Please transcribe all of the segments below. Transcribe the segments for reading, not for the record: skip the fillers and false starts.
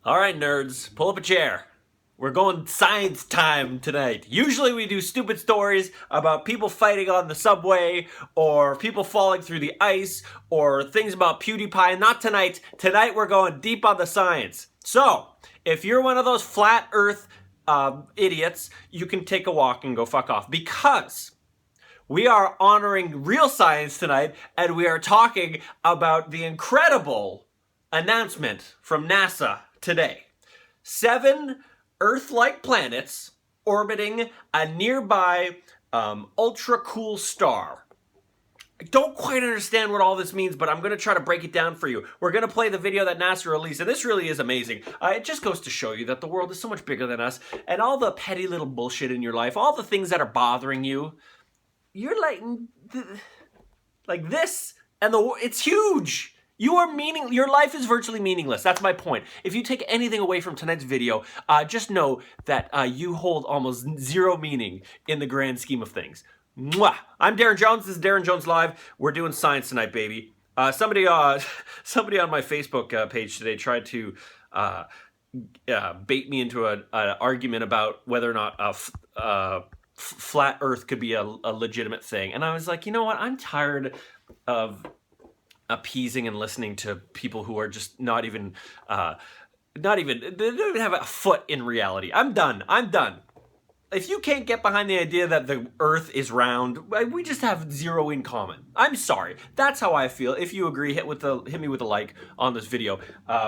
All right, nerds, pull up a chair. We're going science time tonight. Usually we do stupid stories about people fighting on the subway or people falling through the ice or things about PewDiePie. Not tonight. Tonight we're going deep on the science. So, if you're one of those flat earth idiots, you can take a walk and go fuck off, because we are honoring real science tonight, and we are talking about the incredible announcement from NASA today. 7 Earth-like planets orbiting a nearby ultra-cool star. I don't quite understand what all this means, but I'm going to try to break it down for you. We're going to play the video that NASA released, and this really is amazing. It just goes to show you that the world is so much bigger than us, and all the petty little bullshit in your life, all the things that are bothering you, you're like this, and it's huge. Your life is virtually meaningless. That's my point. If you take anything away from tonight's video, just know that you hold almost zero meaning in the grand scheme of things. Mwah! I'm Daryn.Jones. This is Daryn.Jones Live. We're doing science tonight, baby. Somebody on my Facebook page today tried to bait me into an argument about whether or not flat Earth could be a legitimate thing, and I was like, you know what? I'm tired of appeasing and listening to people who are just they don't even have a foot in reality. I'm done. If you can't get behind the idea that the Earth is round, we just have zero in common. I'm sorry. That's how I feel. If you agree, hit me with a like on this video.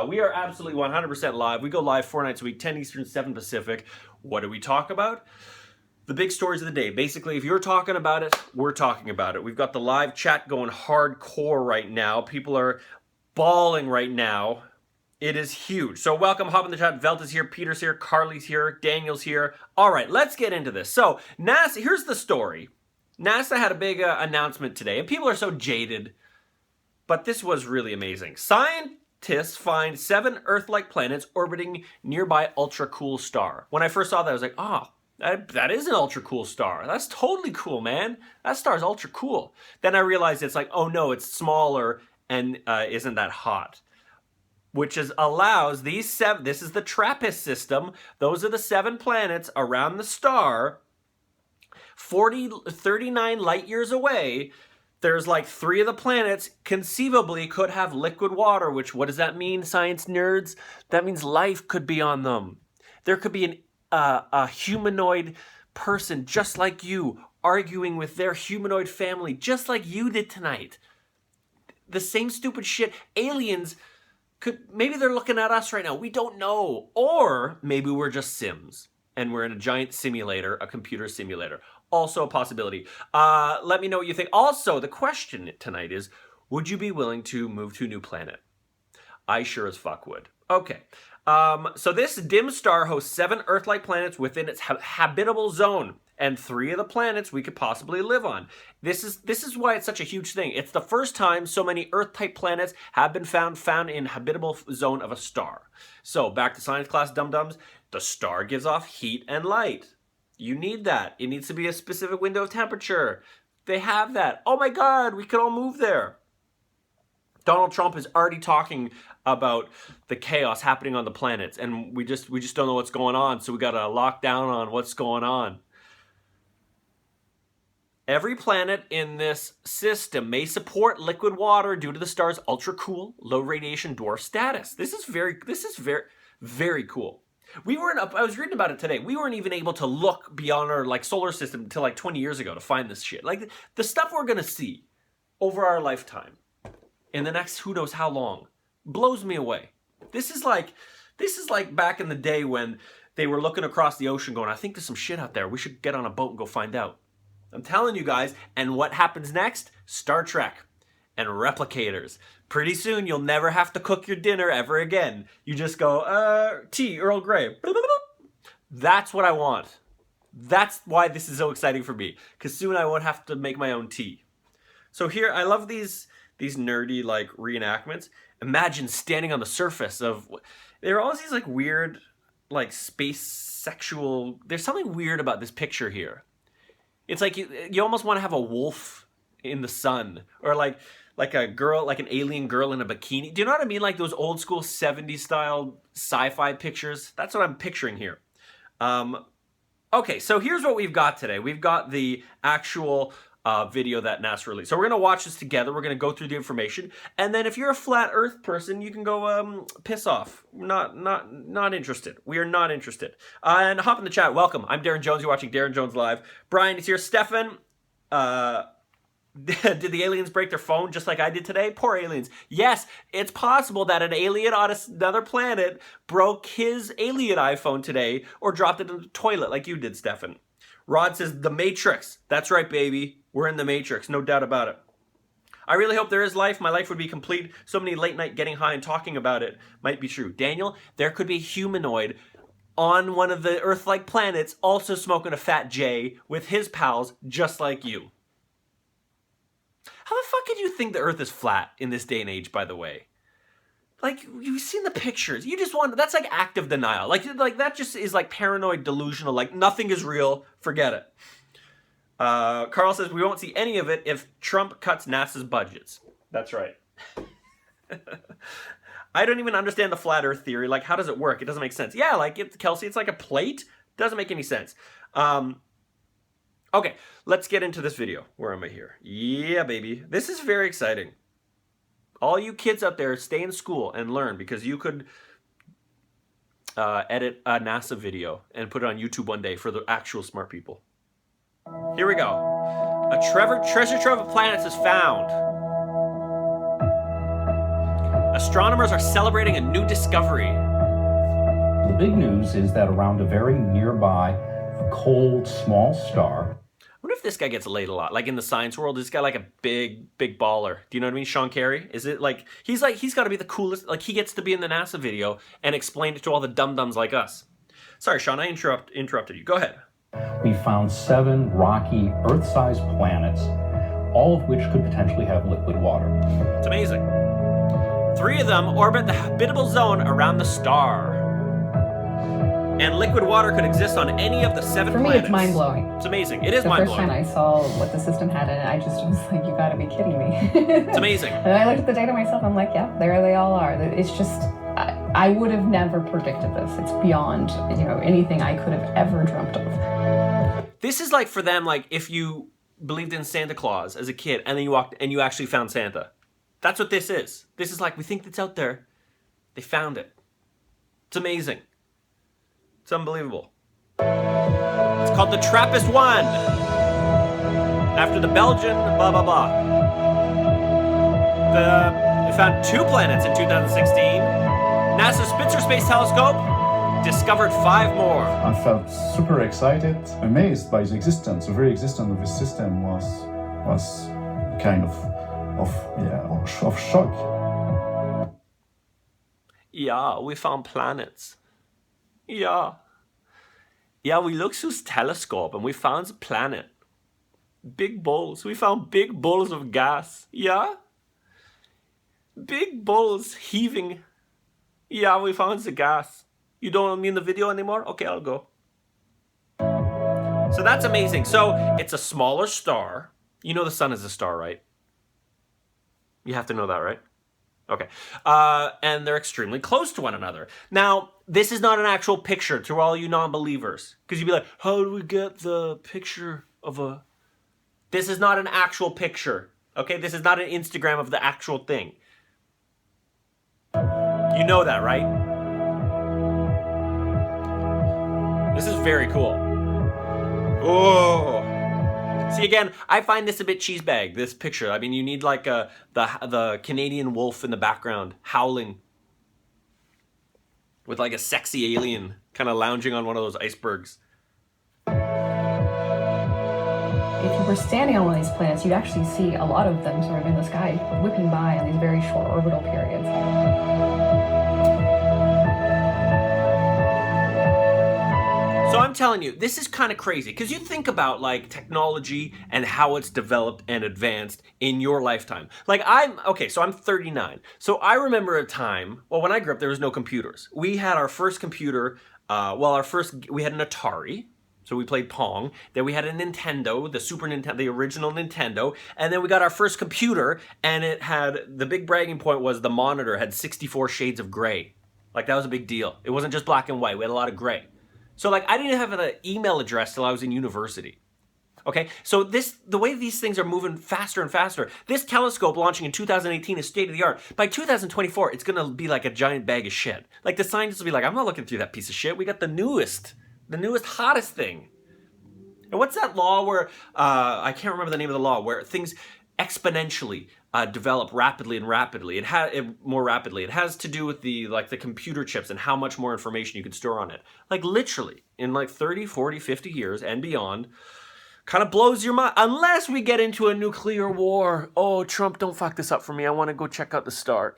We are absolutely 100% live. We go live 4 nights a week, 10 Eastern, 7 Pacific. What do we talk about? The big stories of the day. Basically, if you're talking about it, we're talking about it. We've got the live chat going hardcore right now. People are bawling right now. It is huge. So welcome, hop in the chat. Velt is here, Peter's here, Carly's here, Daniel's here. All right, let's get into this. So NASA, here's the story. NASA had a big announcement today, and people are so jaded, but this was really amazing. Scientists find 7 Earth-like planets orbiting nearby ultra-cool star. When I first saw that, I was like, oh, that is an ultra cool star. That's totally cool, man. That star's ultra cool. Then I realized it's like, oh no, it's smaller and isn't that hot. Which allows these 7, this is the TRappist system. Those are the 7 planets around the star, 39 light years away. There's like 3 of the planets conceivably could have liquid water, which, what does that mean, science nerds? That means life could be on them. There could be a humanoid person just like you arguing with their humanoid family just like you did tonight. The same stupid shit. Aliens maybe they're looking at us right now. We don't know. Or maybe we're just Sims and we're in a giant simulator, a computer simulator. Also a possibility. Let me know what you think. Also, the question tonight is, would you be willing to move to a new planet? I sure as fuck would. Okay. So this dim star hosts 7 Earth-like planets within its habitable zone, and 3 of the planets we could possibly live on. This is why it's such a huge thing. It's the first time so many Earth-type planets have been found in habitable zone of a star. So back to science class, dum-dums. The star gives off heat and light. You need that. It needs to be a specific window of temperature. They have that. Oh my God, we could all move there. Donald Trump is already talking about the chaos happening on the planets, and we just don't know what's going on, so we got to lock down on what's going on. Every planet in this system may support liquid water due to the star's ultra-cool, low-radiation dwarf status. This is very cool. I was reading about it today. We weren't even able to look beyond our solar system until 20 years ago to find this shit. Like the stuff we're gonna see over our lifetime in the next who knows how long blows me away. This is like back in the day when they were looking across the ocean going, I think there's some shit out there. We should get on a boat and go find out. I'm telling you guys, and what happens next? Star Trek and replicators. Pretty soon you'll never have to cook your dinner ever again. You just go, tea, Earl Grey. That's what I want. That's why this is so exciting for me, because soon I won't have to make my own tea. So here, I love these nerdy reenactments. Imagine standing on the surface of, there are always these weird space sexual, there's something weird about this picture here. It's like you almost want to have a wolf in the sun, or like a girl, like an alien girl in a bikini. Do you know what I mean? Like those old school 70s style sci-fi pictures. That's what I'm picturing here. Okay, so here's what we've got today. We've got the actual video that NASA released. So we're going to watch this together. We're going to go through the information. And then if you're a flat earth person, you can go piss off. Not interested. We are not interested. And hop in the chat. Welcome. I'm Daryn.Jones. You're watching Daryn.Jones Live. Brian is here. Stefan, did the aliens break their phone just like I did today? Poor aliens. Yes, it's possible that an alien on another planet broke his alien iPhone today or dropped it in the toilet like you did, Stefan. Rod says, The Matrix. That's right, baby. We're in the Matrix. No doubt about it. I really hope there is life. My life would be complete. So many late night getting high and talking about it might be true. Daniel, there could be a humanoid on one of the Earth-like planets also smoking a fat J with his pals just like you. How the fuck could you think the Earth is flat in this day and age, by the way? Like, you've seen the pictures. You just want, that's like active denial. Like that just is like paranoid delusional, like nothing is real, forget it. Carl says, we won't see any of it if Trump cuts NASA's budgets. That's right. I don't even understand the flat Earth theory. Like, how does it work? It doesn't make sense. Yeah, like, Kelsey, it's like a plate. Doesn't make any sense. Okay, let's get into this video. Where am I here? Yeah, baby. This is very exciting. All you kids out there, stay in school and learn, because you could edit a NASA video and put it on YouTube one day for the actual smart people. Here we go. A treasure trove of planets is found. Astronomers are celebrating a new discovery. The big news is that around a very nearby, cold, small star. I wonder if this guy gets laid a lot. Like in the science world, is this guy like a big baller? Do you know what I mean? Sean Carey? Is it like, he's got to be the coolest. Like he gets to be in the NASA video and explain it to all the dum-dums like us. Sorry, Sean, I interrupted you. Go ahead. We found 7 rocky, Earth-sized planets, all of which could potentially have liquid water. It's amazing. 3 of them orbit the habitable zone around the star. And liquid water could exist on any of the 7 planets. For me, it's mind-blowing. It's amazing. It is mind-blowing. The first time I saw what the system had in it, I just was like, you gotta be kidding me. It's amazing. And I looked at the data myself, I'm like, yeah, there they all are. It's just, I would have never predicted this. It's beyond, anything I could have ever dreamt of. This is like for them, like if you believed in Santa Claus as a kid and then you walked and you actually found Santa. That's what this is. This is like, we think it's out there. They found it. It's amazing. It's unbelievable. It's called the TRappist 1. After the Belgian blah, blah, blah. They found 2 planets in 2016. NASA's Spitzer Space Telescope discovered 5 more. I felt super excited, amazed by the existence. The very existence of this system was kind of shock. Yeah, we found planets. Yeah. Yeah, we looked through the telescope and we found a planet. Big bowls. We found big bowls of gas. Yeah. Big bowls heaving. Yeah, we found the gas. You don't want me in the video anymore? Okay, I'll go. So that's amazing. So it's a smaller star. You know the sun is a star, right? You have to know that, right? Okay. And they're extremely close to one another. Now, this is not an actual picture to all you non-believers. Because you'd be like, how do we get the picture of a... This is not an actual picture. Okay? This is not an Instagram of the actual thing. You know that, right? This is very cool. Oh. See, again, I find this a bit cheesebag, this picture. I mean, you need like the Canadian wolf in the background howling with like a sexy alien kind of lounging on one of those icebergs. If you were standing on one of these planets, you'd actually see a lot of them sort of in the sky, whipping by on these very short orbital periods. So I'm telling you, this is kind of crazy because you think about like technology and how it's developed and advanced in your lifetime. Like I'm 39. So I remember a time, well, when I grew up, there was no computers. We had our first computer, we had an Atari. So we played Pong. Then we had a Nintendo, the Super Nintendo, the original Nintendo. And then we got our first computer, and it had, the big bragging point was the monitor had 64 shades of gray. Like, that was a big deal. It wasn't just black and white. We had a lot of gray. So, like, I didn't have an email address till I was in university. Okay, so the way these things are moving faster and faster, this telescope launching in 2018 is state of the art. By 2024, it's gonna be like a giant bag of shit. Like, the scientists will be like, I'm not looking through that piece of shit. We got the newest, hottest thing. And what's that law where, I can't remember the name of the law, where things exponentially develop rapidly and rapidly. More rapidly. It has to do with the computer chips and how much more information you can store on it. Like, literally, in like 30, 40, 50 years and beyond, kind of blows your mind. Unless we get into a nuclear war. Oh, Trump, don't fuck this up for me. I want to go check out the star.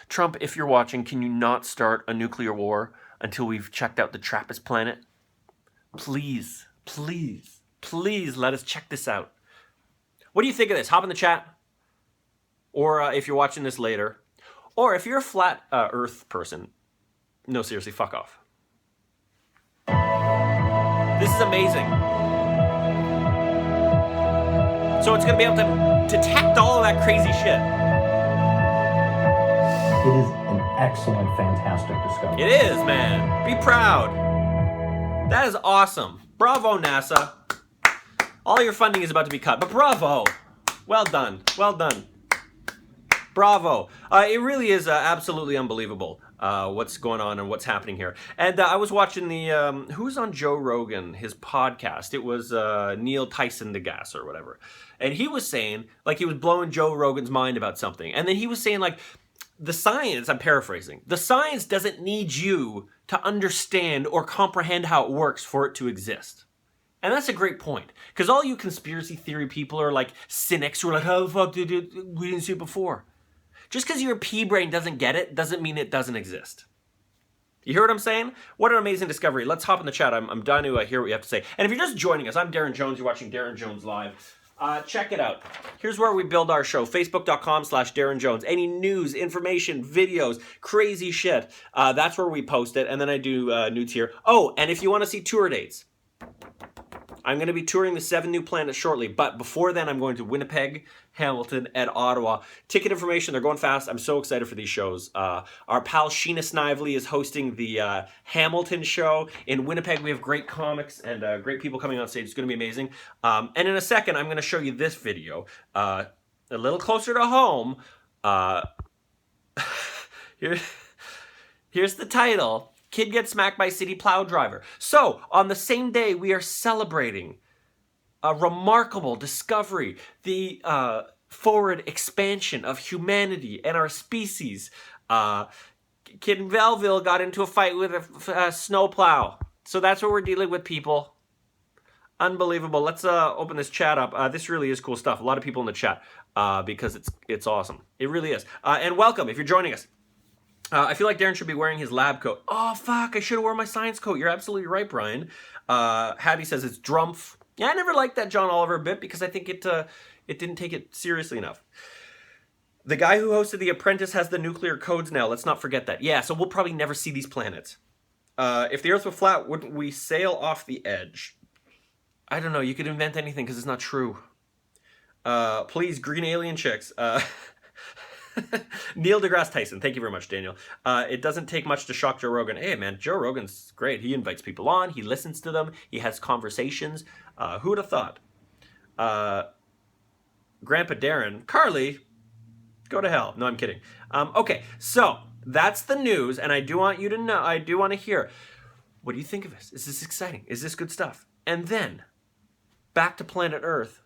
Trump, if you're watching, can you not start a nuclear war until we've checked out the TRappist planet? Please, please, please let us check this out. What do you think of this? Hop in the chat. Or if you're watching this later. Or if you're a flat earth person. No, seriously, fuck off. This is amazing. So it's going to be able to detect all of that crazy shit. It is an excellent, fantastic discovery. It is, man. Be proud. That is awesome. Bravo, NASA. All your funding is about to be cut, but bravo. Well done. Well done. Bravo. It really is absolutely unbelievable what's going on and what's happening here. And I was watching the, who's on Joe Rogan, his podcast. It was Neil Tyson DeGrasse or whatever. And he was saying, like, he was blowing Joe Rogan's mind about something. And then he was saying, like, the science, I'm paraphrasing, the science doesn't need you to understand or comprehend how it works for it to exist. And that's a great point. Because all you conspiracy theory people are like cynics who are like, how the fuck we didn't see it before? Just because your pea brain doesn't get it doesn't mean it doesn't exist. You hear what I'm saying? What an amazing discovery. Let's hop in the chat. I'm dying to hear what you have to say. And if you're just joining us, I'm Daryn.Jones. You're watching Daryn.Jones Live. Check it out. Here's where we build our show. Facebook.com/Daryn.Jones. Any news, information, videos, crazy shit. That's where we post it. And then I do nudes here. Oh, and if you want to see tour dates, I'm going to be touring the 7 new planets shortly, but before then, I'm going to Winnipeg, Hamilton, and Ottawa. Ticket information, they're going fast. I'm so excited for these shows. Our pal Sheena Snively is hosting the Hamilton show. In Winnipeg, we have great comics and great people coming on stage. It's going to be amazing. And in a second, I'm going to show you this video. A little closer to home. Here's the title. Kid gets smacked by city plow driver. So, on the same day, we are celebrating a remarkable discovery, the forward expansion of humanity and our species. Kid in Belleville got into a fight with a snowplow. So that's what we're dealing with, people. Unbelievable. Let's open this chat up. This really is cool stuff. A lot of people in the chat because it's awesome. It really is. And welcome if you're joining us. I feel like Daryn should be wearing his lab coat. Oh, fuck, I should have worn my science coat. You're absolutely right, Brian. Habby says it's drumpf. Yeah, I never liked that John Oliver bit because I think it didn't take it seriously enough. The guy who hosted The Apprentice has the nuclear codes now. Let's not forget that. Yeah, so we'll probably never see these planets. If the Earth were flat, wouldn't we sail off the edge? I don't know. You could invent anything because it's not true. Please, green alien chicks. Neil deGrasse Tyson, thank you very much, Daniel. It doesn't take much to shock Joe Rogan. Hey, man, Joe Rogan's great. He invites people on. He listens to them. He has conversations. Who would have thought? Grandpa Daryn, Carly, go to hell. No, I'm kidding. Okay, so that's the news, and I do want you to know, I do want to hear, what do you think of this? Is this exciting? Is this good stuff? And then, back to planet Earth.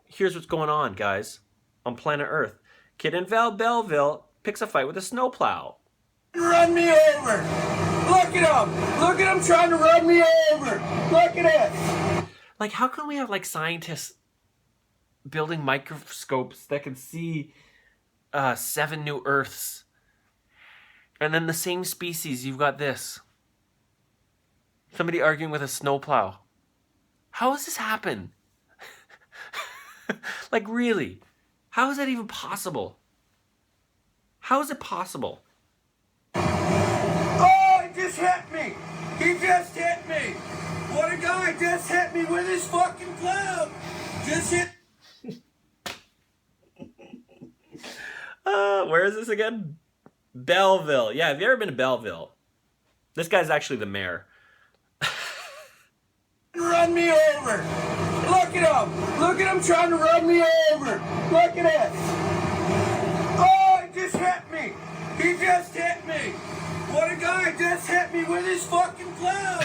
Here's what's going on, guys, on planet Earth. Kid in Belleville picks a fight with a snowplow. Run me over! Look at him! Look at him trying to run me over! Look at it! Like, how can we have, like, scientists building microscopes that can see 7 new Earths? And then the same species, you've got this. Somebody arguing with a snowplow. How does this happen? Like, really? How is that even possible? How is it possible? Oh, it just hit me! He just hit me. What a guy just hit me with his fucking plow. Just hit. Where is this again? Belleville. Yeah, have you ever been to Belleville? This guy's actually the mayor. Run me over. Look at him. Look at him trying to run me over. Look at it. Oh, he just hit me. He just hit me. What a guy just hit me with his fucking plow.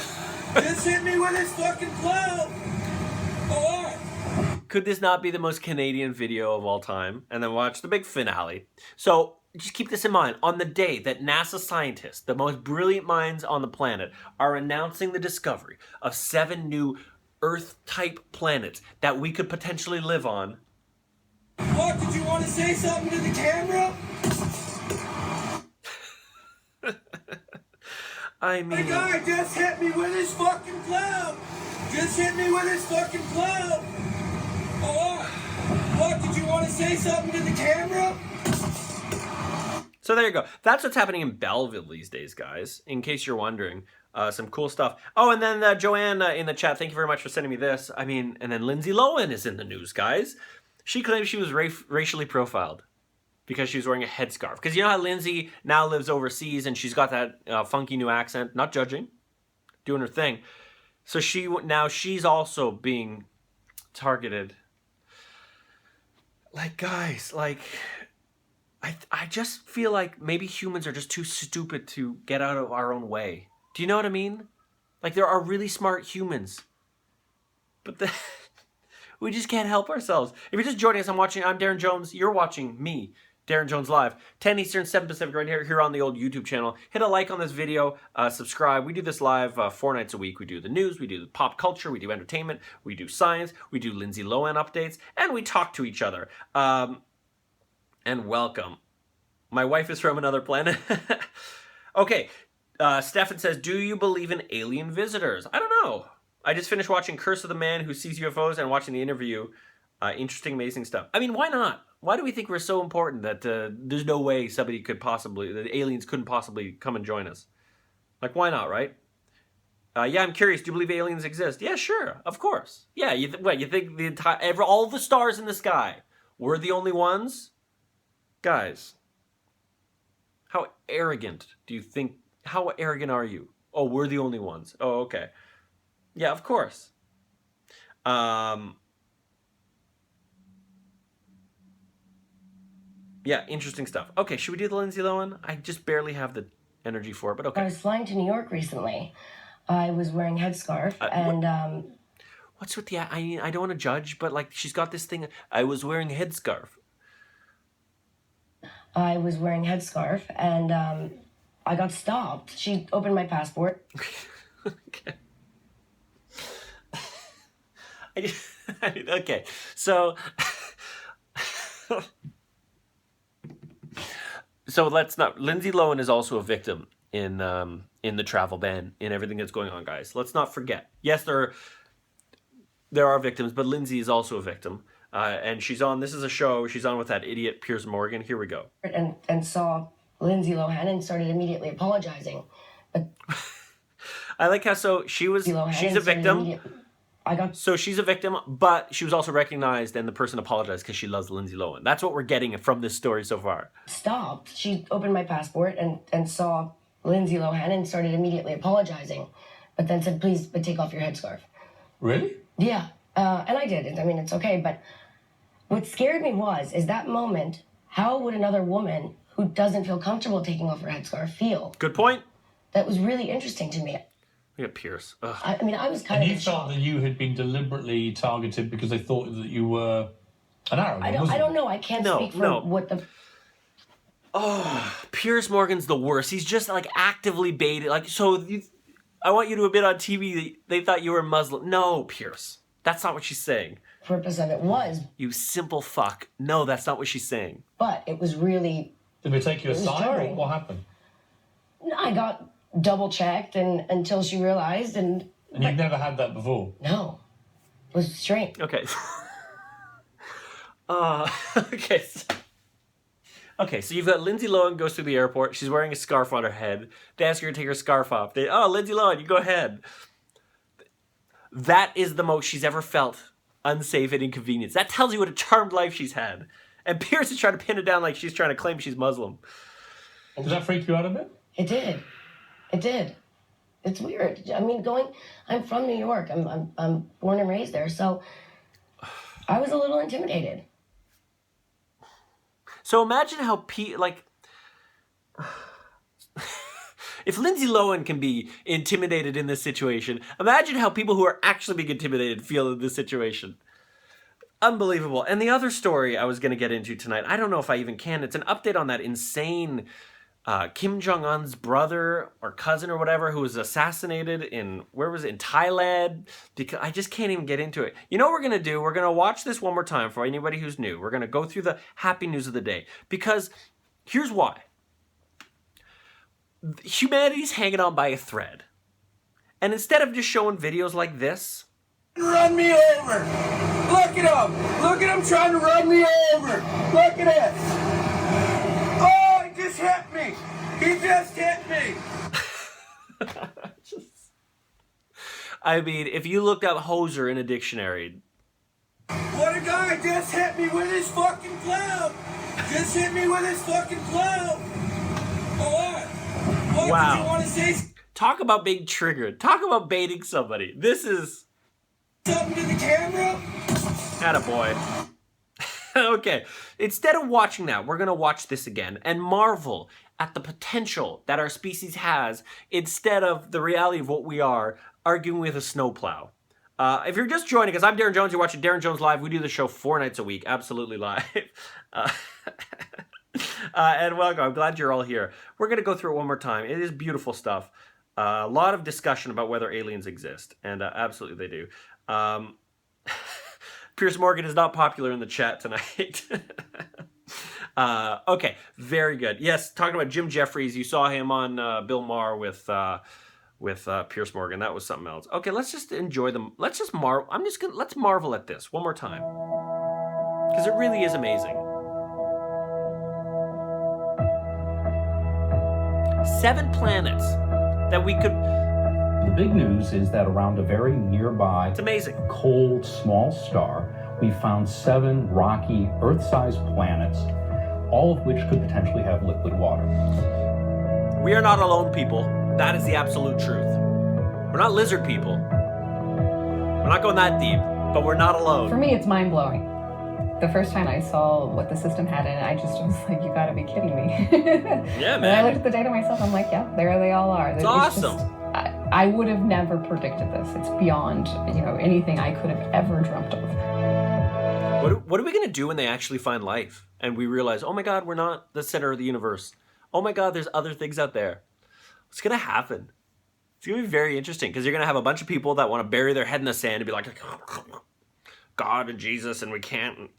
Just hit me with his fucking plow. Oh. Could this not be the most Canadian video of all time? And then watch the big finale. So just keep this in mind. On the day that NASA scientists, the most brilliant minds on the planet, are announcing the discovery of 7 new Earth-type planets that we could potentially live on. What, did you want to say something to the camera? I The mean... guy just hit me with his fucking plow. Just hit me with his fucking plow. Oh, what, did you want to say something to the camera? So there you go. That's what's happening in Belleville these days, guys, in case you're wondering. Some cool stuff. Oh, and then Joanne in the chat, thank you very much for sending me this. I mean, and then Lindsay Lohan is in the news, guys. She claims she was racially profiled because she was wearing a headscarf. Because you know how Lindsay now lives overseas and she's got that funky new accent. Not judging. Doing her thing. So she's also being targeted. Like, guys, like... I just feel like maybe humans are just too stupid to get out of our own way. Do you know what I mean? Like, there are really smart humans. But we just can't help ourselves. If you're just joining us, I'm Daryn.Jones. You're watching me, Daryn.Jones Live. 10 Eastern, 7 Pacific, right here on the old YouTube channel. Hit a like on this video. Subscribe. We do this live 4 nights a week. We do the news. We do the pop culture. We do entertainment. We do science. We do Lindsay Lohan updates. And we talk to each other. And welcome. My wife is from another planet. Okay. Stefan says, do you believe in alien visitors? I don't know. I just finished watching Curse of the Man Who Sees UFOs and watching the interview. Interesting, amazing stuff. I mean, why not? Why do we think we're so important that there's no way the aliens couldn't possibly come and join us? Like, why not, right? Yeah, I'm curious. Do you believe aliens exist? Yeah, sure. Of course. Yeah, you think all the stars in the sky, we're the only ones? Guys, how arrogant do you think, how arrogant are you? Oh, we're the only ones. Oh, okay. Yeah, of course. Yeah, interesting stuff. Okay, should we do the Lindsay Lohan? I just barely have the energy for it, but okay. I was flying to New York recently. I was wearing headscarf and... What's with the... I mean, I don't want to judge, but like, she's got this thing... I was wearing a headscarf. I was wearing headscarf and I got stopped. She opened my passport. Okay. Okay, so... So let's not... Lindsay Lohan is also a victim in the travel ban, in everything that's going on, guys. Let's not forget. Yes, there are victims, but Lindsay is also a victim. And she's on, this is a show, she's on with that idiot Piers Morgan. Here we go. And saw Lindsay Lohan and started immediately apologizing. But I like how, she's a victim. So she's a victim, but she was also recognized and the person apologized because she loves Lindsay Lohan. That's what we're getting from this story so far. Stopped. She opened my passport and saw Lindsay Lohan and started immediately apologizing. But then said, please, but take off your headscarf. Really? Yeah. And I did. I mean, it's okay, but... What scared me is that moment, how would another woman who doesn't feel comfortable taking off her headscarf feel? Good point. That was really interesting to me. Look at Pierce. I mean, I was kind of in shock. And you felt that you had been deliberately targeted because they thought that you were an arrogant, I don't know. I can't speak for what the... Oh, Piers Morgan's the worst. He's just like actively baited. Like, I want you to admit on TV they thought you were Muslim. No, Pierce. That's not what she's saying. Purpose of it was... You simple fuck. No, that's not what she's saying. But it was really... Did they take you aside or what happened? I got double-checked until she realized And you've never had that before? No. It was strange. Okay. Okay. Okay, so you've got Lindsay Lohan goes through the airport. She's wearing a scarf on her head. They ask her to take her scarf off. Lindsay Lohan, you go ahead. That is the most she's ever felt unsafe and inconvenienced. That tells you what a charmed life she's had. And Pierce is trying to pin it down like she's trying to claim she's Muslim. Does that freak you out a bit? It did. It did. It's weird. I mean, I'm from New York. I'm born and raised there, so I was a little intimidated. So imagine how if Lindsay Lohan can be intimidated in this situation, imagine how people who are actually being intimidated feel in this situation. Unbelievable. And the other story I was going to get into tonight, I don't know if I even can. It's an update on that insane Kim Jong Nam's brother or cousin or whatever who was assassinated in Thailand. Because I just can't even get into it. You know what we're going to do? We're going to watch this one more time for anybody who's new. We're going to go through the happy news of the day. Because here's why. Humanity's hanging on by a thread. And instead of just showing videos like this... Run me over! Look at him! Look at him trying to run me over! Look at this! Oh, he just hit me! He just hit me! I mean, if you looked up hoser in a dictionary... What a guy just hit me with his fucking plow! Just hit me with his fucking plow! What? What Wow. did you want to say? Talk about being triggered. Talk about baiting somebody. This is... Something to the camera? Attaboy. Okay, instead of watching that, we're going to watch this again and marvel at the potential that our species has instead of the reality of what we are, arguing with a snowplow. If you're just joining us, I'm Daryn.Jones. You're watching Daryn.Jones Live. We do the show 4 nights a week, absolutely live. And welcome. I'm glad you're all here. We're going to go through it one more time. It is beautiful stuff. A lot of discussion about whether aliens exist, and absolutely they do. Piers Morgan is not popular in the chat tonight. Okay, very good. Yes, talking about Jim Jeffries. You saw him on Bill Maher with Piers Morgan. That was something else. Okay, let's just enjoy them. Let's just marvel. Let's marvel at this one more time because it really is amazing. 7 planets that we could. The big news is that around a very nearby, It's amazing. cold, small star, we found 7 rocky, Earth-sized planets, all of which could potentially have liquid water. We are not alone, people. That is the absolute truth. We're not lizard people. We're not going that deep, but we're not alone. For me, it's mind-blowing. The first time I saw what the system had in it, I just was like, you gotta be kidding me. Yeah, And I man. looked at the data myself, I'm like, yeah, there they all are. It's awesome. I would have never predicted this. It's beyond, anything I could have ever dreamt of. What are we going to do when they actually find life? And we realize, oh my God, we're not the center of the universe. Oh my God, there's other things out there. What's going to happen? It's going to be very interesting because you're going to have a bunch of people that want to bury their head in the sand and be like, God and Jesus, and we can't.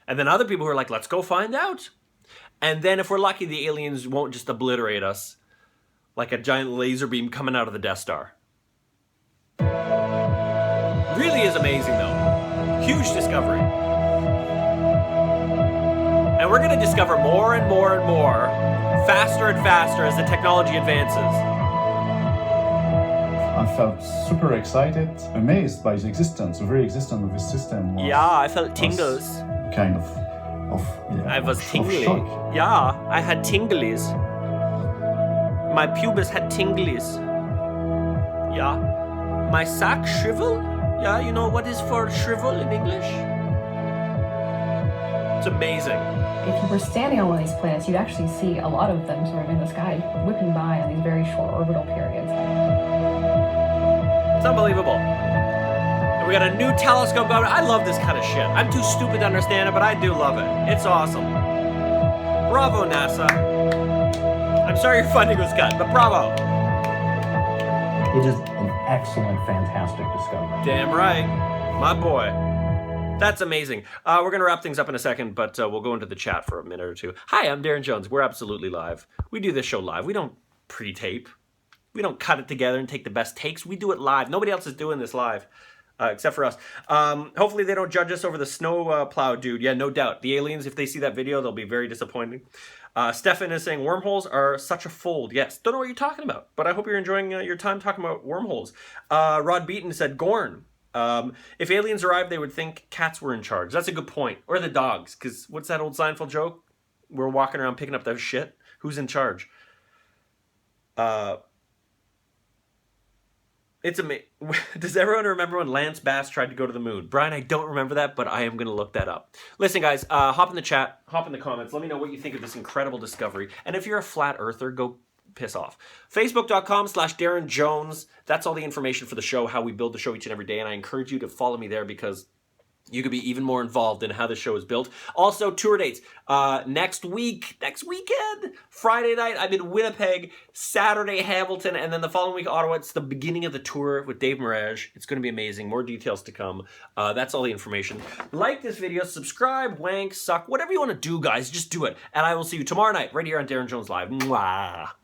And then other people who are like, let's go find out. And then if we're lucky, the aliens won't just obliterate us like a giant laser beam coming out of the Death Star. Really is amazing, though. Huge discovery. And we're going to discover more and more and more, faster and faster as the technology advances. I felt super excited, amazed by the existence, the very existence of this system. Yeah, I felt tingles. Kind of I was of tingly. shock. Yeah, I had tinglies. My pubis had tinglies. Yeah. My sack shrivel? Yeah, you know what is for shrivel in English? It's amazing. If you were standing on one of these planets, you'd actually see a lot of them sort of in the sky, whipping by on these very short orbital periods. It's unbelievable. And we got a new telescope going. I love this kind of shit. I'm too stupid to understand it, but I do love it. It's awesome. Bravo, NASA. I'm sorry your funding was cut, but bravo. It is an excellent, fantastic discovery. Damn right. My boy. That's amazing. We're going to wrap things up in a second, but we'll go into the chat for a minute or two. Hi, I'm Daryn.Jones. We're absolutely live. We do this show live. We don't pre-tape. We don't cut it together and take the best takes. We do it live. Nobody else is doing this live. except for us. Hopefully they don't judge us over the snow plow dude. Yeah, no doubt. The aliens, if they see that video, they'll be very disappointed. Stefan is saying wormholes are such a fold. Yes, don't know what you're talking about, but I hope you're enjoying your time talking about wormholes. Rod Beaton said Gorn. If aliens arrived, they would think cats were in charge. That's a good point. Or the dogs, because what's that old Seinfeld joke? We're walking around picking up that shit. Who's in charge? It's amazing. Does everyone remember when Lance Bass tried to go to the moon? Brian, I don't remember that, but I am going to look that up. Listen, guys, hop in the chat, hop in the comments. Let me know what you think of this incredible discovery. And if you're a flat earther, go piss off. Facebook.com/Daryn.Jones. That's all the information for the show, how we build the show each and every day. And I encourage you to follow me there because you could be even more involved in how the show is built. Also, tour dates. Next weekend, Friday night, I'm in Winnipeg. Saturday, Hamilton. And then the following week, Ottawa. It's the beginning of the tour with Dave Mirage. It's going to be amazing. More details to come. That's all the information. Like this video. Subscribe, wank, suck. Whatever you want to do, guys, just do it. And I will see you tomorrow night right here on Daryn Jones Live. Mwah.